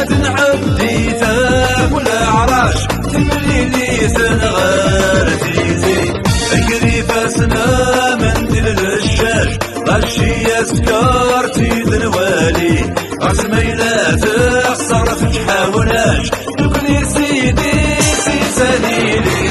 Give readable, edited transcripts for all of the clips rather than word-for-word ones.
عبدي تاك والعراش تمليلي ثنغار تيزي اجري فاسنا مندل الرشاش غشي اسكار تيد الوالي عسميلات صرف تحاولاش يكني سيدي سيساليلي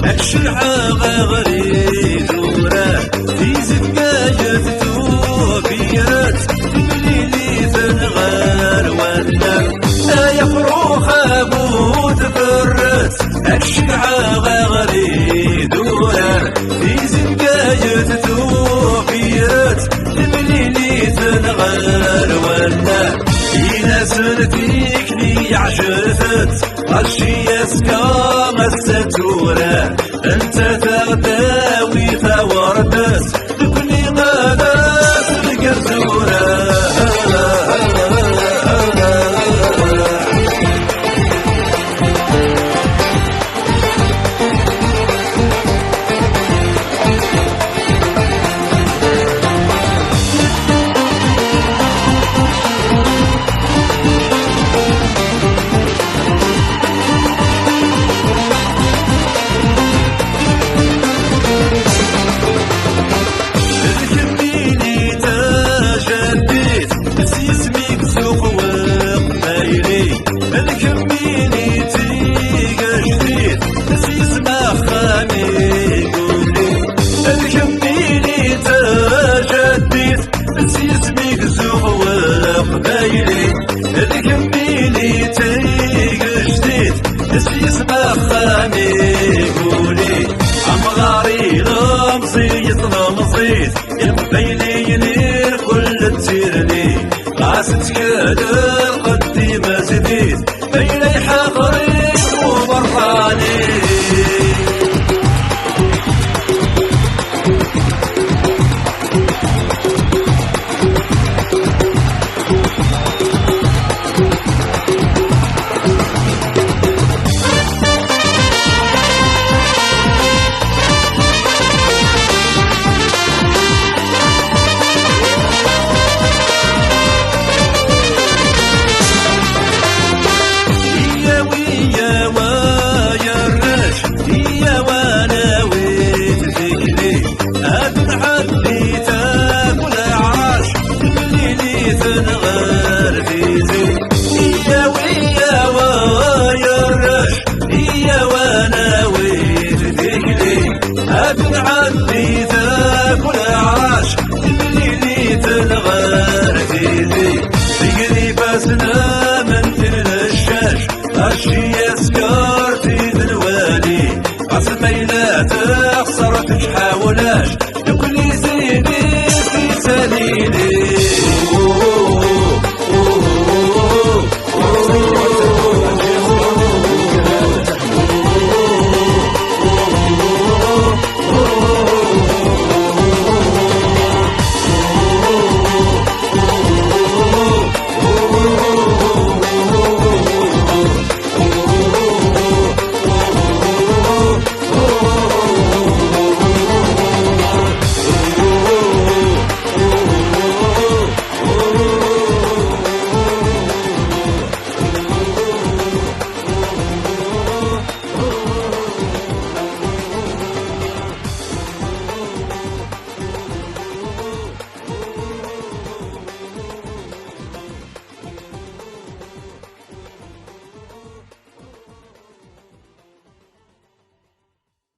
الشرعة غريد وراه في زكاية توبيات تمليلي ثنغار والنار يا فروخ أبو تفرت الشرعة غريد وراه في زكاية توبيات تمليلي ثنغار والنار إلى سنتيك لي عجفت غشي اسكا الستورة انت تغداوي ثوردت تبني غادات القرزورة الكميني تيق جديد اسمه خامي قولي عمغاري غمصي طلمصيت يبيني ينير كل تيرني قاست كادر قدي ما زديت